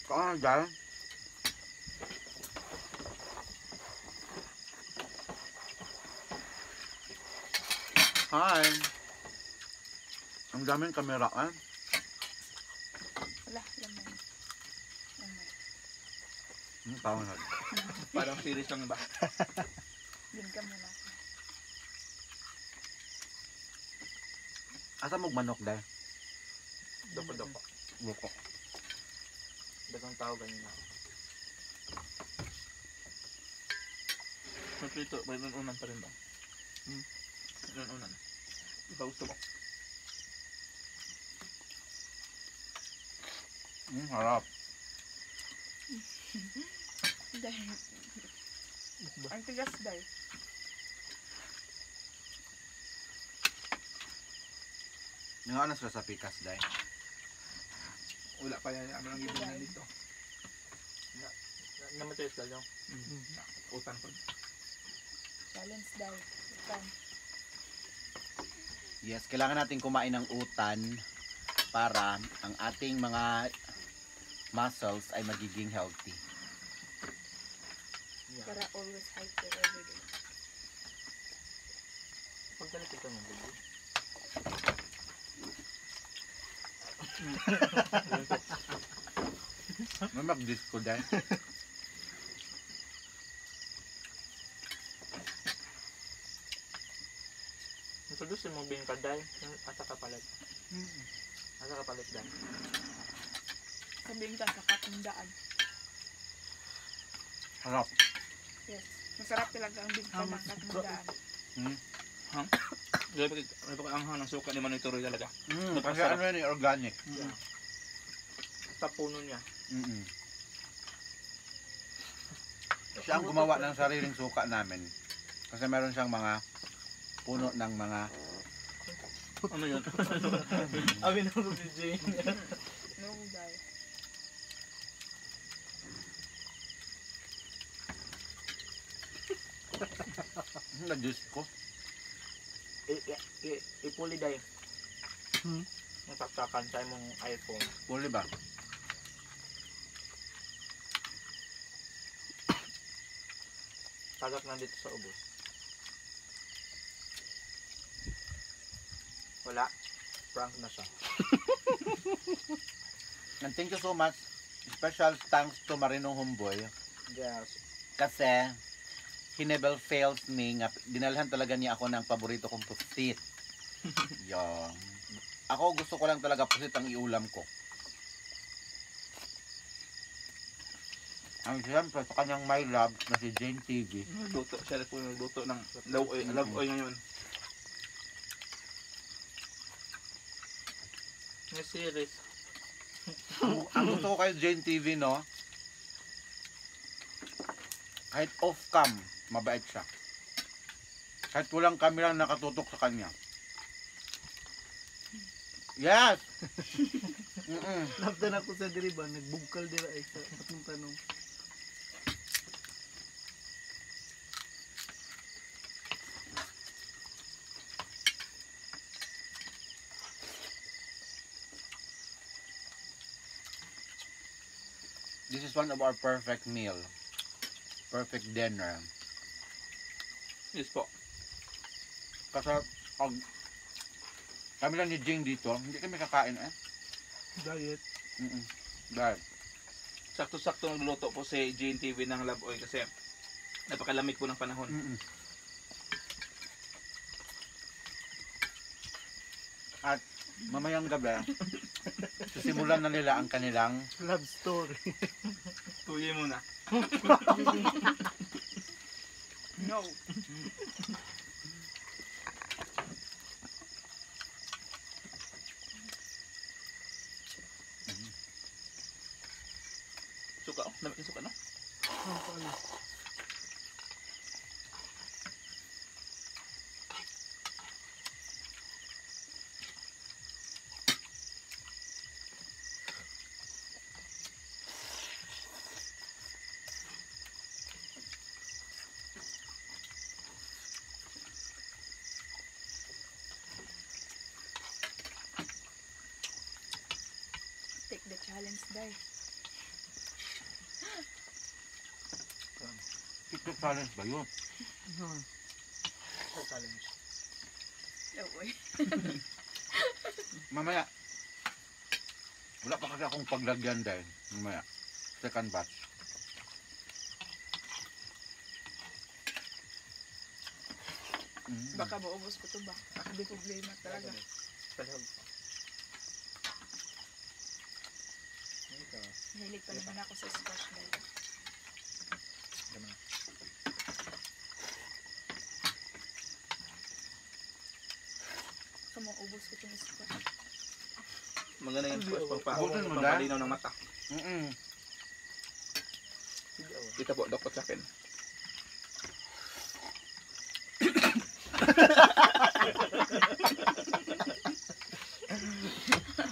Ano dyan? Hi! Ang daming kamera eh. Wala, laman. Tawag na. Parang series lang ba? Din ka muna. Asa mo manok dahil? Doko-doko. Buko. Dagang tao ganyan ako. Ito, may unan pa rin ba? Unan. Ikaw gusto mo? Harap. Dahil. Ang tigas dahil. Nga na sila sa pikas dahil. Wala pa yan. Ano lang gibunan dito? Namatay ka lang. Utan ko. Challenge dahil. Utan. Yes, kailangan natin kumain ng utan para ang ating mga muscles ay magiging healthy. Para always hyper every day. Pagdalit ito mo, baby. May mag-disco dahil. Introduce mo bin ka dahil. Asa ka palit. Asa ka palit dahil. Sabihin ka sa katundaan. Harap. Yes. Masarap talaga ang bingka ng katundaan. Hang? May pag-anghang ng suka ni Manitoroy talaga. Kasi ano yun, organic. Yeah. Sa puno niya. Siya ang gumawa ng sariling suka namin. Kasi meron siyang mga puno ng mga... Ano yun? Amin ako si Jing. No dahil. Na-juice ko. Ipuli dahil. Masaksakan sa mong iPhone. Puli ba? Tagak na dito sa ubos. Wala. Prank na siya. And thank you so much. Special thanks to Marino Homeboy. Yes. Kasi he never fails me. Dinalhan talaga niya ako ng paborito kong pusit. Yung. Ako gusto ko lang talaga pusit ang iulam ko. Ang siyempre sa kanyang my love na si Jing TV. Luto. Siya po yung luto ng love oil ngayon. May series. Ang gusto ko kay Jing TV, no? Kahit off-cam, mabait siya. Kahit walang camera nakatutok sa kanya. Yes! Labdan ako sa diriba, nagbugkal dira ay sa atong tanong. This is one of our perfect meal. Perfect dinner. Yes po. Kasi pag kami lang ni Jing dito, hindi kami kakain eh. Diet. Dahil Sakto-sakto nagluluto po si GNTV ng love oil kasi napakalamig po ng panahon. At mamayang gabi, sisimulan na nila ang kanilang Love story. Tuloy muna. No. Suka oh, lamig yung suka no? Take the challenge, Day. Challenge ba yun? Uy. Mamaya. Wala pa kasi akong paglagyan dahil. Mamaya. Second batch. Baka maubos ko to ba? Hindi problema talaga. Hilig pa naman ako sa squash guys. So maubos ko itong squash. Maganda yung squash Butin mo, pangpalinaw ng mata. Kita po, dapat sa akin.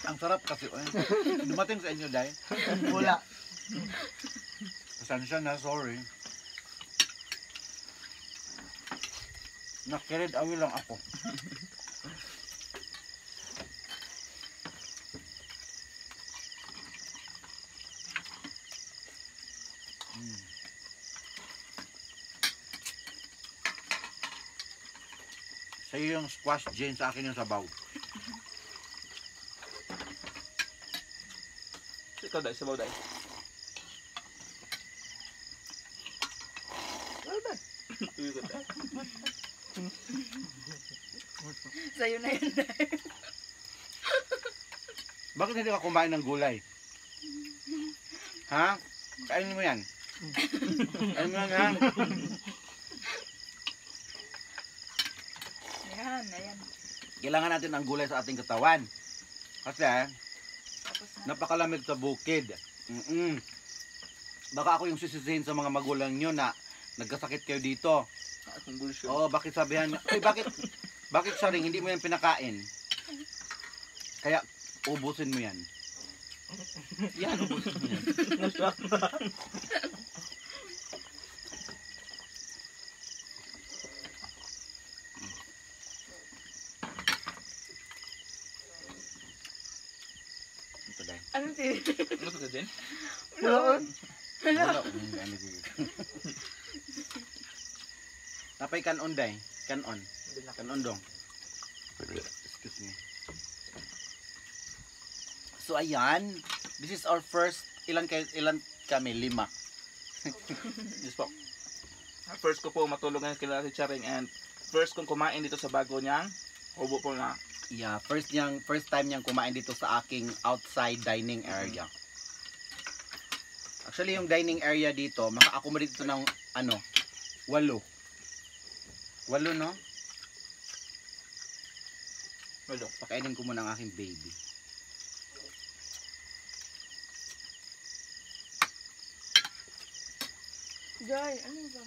Ang sarap kasi. Dumating sa inyo dahil. Wala. Pasensya na, sorry. Nakirid away lang ako. Sa'yo yung squash, Jane, sa akin yung sabaw. Ikaw dahil, sabaw dahil. Sa'yo na yun dahil. Bakit hindi ka kumain ng gulay? Ha? Kainin mo yan. Kainin mo yan, ha? Ayan. Kailangan natin ang gulay sa ating katawan. Kasi, Tapos na. napakalamig sa bukid. Baka ako yung sisisihin sa mga magulang nyo na nagkasakit kayo dito. Convulsion. Oo, bakit sabihan niya, bakit saring hindi mo yan pinakain? Kaya, ubusin mo yan. Yan, ubusin mo yan. Ito dahil. Anong tiri? Ano ka din? Wala. Wala. Napay kanon day. Kanon. Kanon dong. Excuse me. So ayan, this is our first ilan kami? 5. Yes po. First ko po matulog ngayon kila si Charing and first kong kumain dito sa bago niyang hubo po na. Yeah, first time niyang kumain dito sa aking outside dining area. Actually yung dining area dito, maka-accommodate dito ng 8. 8 no? Walo. Pakainin ko muna ang aking baby. Joy, ano ba?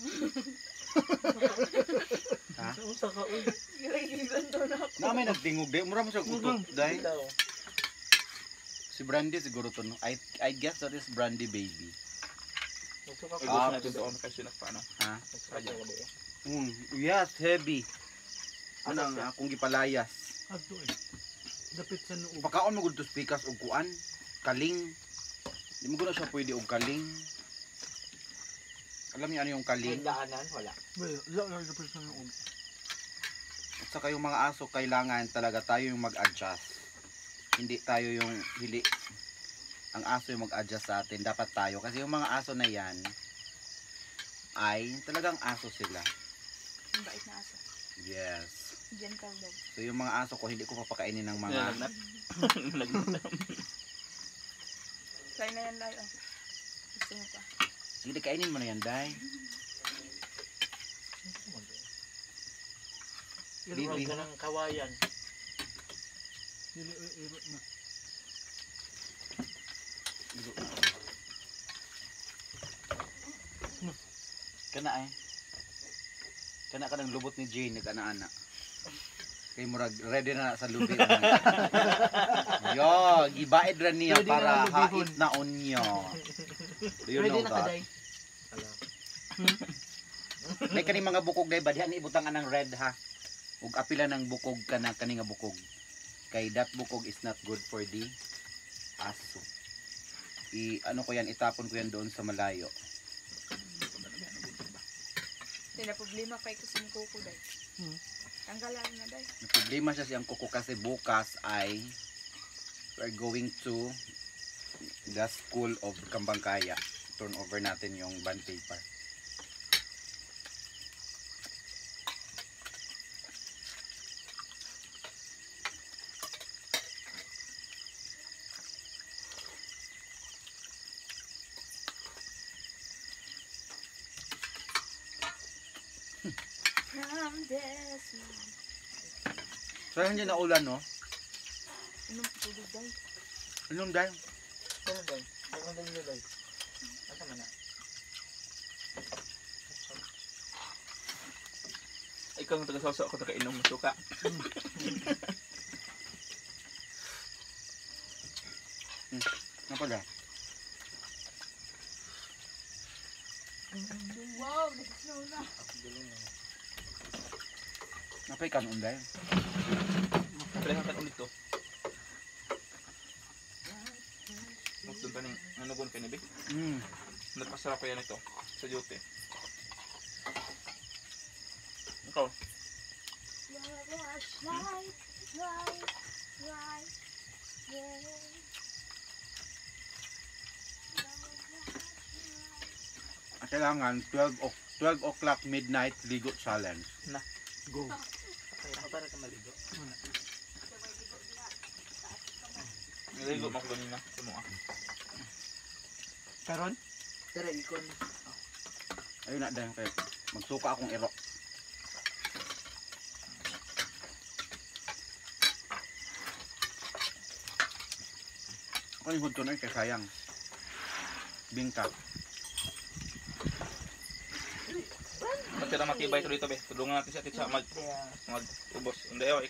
Ha? Usa ka uy. Gilagilan to na ako. Na may nagtingog day. Mura mo siya utot day. Si Brandy siguro to no. I guess that is Brandy baby. Ibus natin doon kasi nakpaano. Ha? Kaya. Yes, heavy. Ano ang akong gipalayas. Adto eh. Dapit sa noo. Pagkaon mo gud to pikas og kuan, kaling. Di mo gud na siya pwede og kaling. Alam niyo ano yung kaling? Daanan, wala. Wala dapit sa noo. At saka yung mga aso kailangan talaga tayo yung mag-adjust. Hindi tayo yung ang aso yung mag-adjust sa atin. Dapat tayo. Kasi yung mga aso na yan ay talagang aso sila. Ang bait na aso. Yes. Gentle dog. So yung mga aso ko hindi ko papakainin ng mga Lagnat. Lagnat. Kaya na yan lang. Oh. Gusto mo pa. hindi kainin mo na yan, Day. Huwag ka ng kawayan. Dili iro na. Kana ay. Kana ka ng lubot ni Jane nagana-ana. Kay murag ready na sa lubi. Yo, gibaid ra niya Ready para na lubihon. hait na onyo. Do you Ready know na ka, that? Day? May kani mga bukog day badihan ibutangan ng red ha. Ug apila ng bukog kana kani nga bukog. Kay that bukog is not good for the aso. Ano ko yan, itapon ko yan doon sa malayo. Sila problema kay kusin kuko day. Tanggalan na day. May problema siya siyang kuko kasi bukas ay we're going to the school of Kambangkaya. Turn over natin yung bond paper. From this one. So hindi na ulan, no? Anong tulog day? Anong dahil? Ano ba? Ano ba nyo ba? Asa man na? Ikaw ang taga-sauso, ako taga-inom ng suka. Ano pala? Wow, nag-snow na. Napay ka noon dahil? Parehan ka ulit to. Doon pa ning manugon ka ni Big. Nagpasarap pa yan ito sa duty. Ikaw? Kailangan 12 o'clock midnight ligo challenge. Go. Para ka maligo. Niligo mo ko ganina sa mga. Karon? Tara, ikon. Ayun na dahil kayo. Magsuka akong iro. Ako yung hudto na kay sayang. Bingka. Matira matibay ito dito be. Tulungan natin siya kitsa mag-ubos. Hindi, ikaw.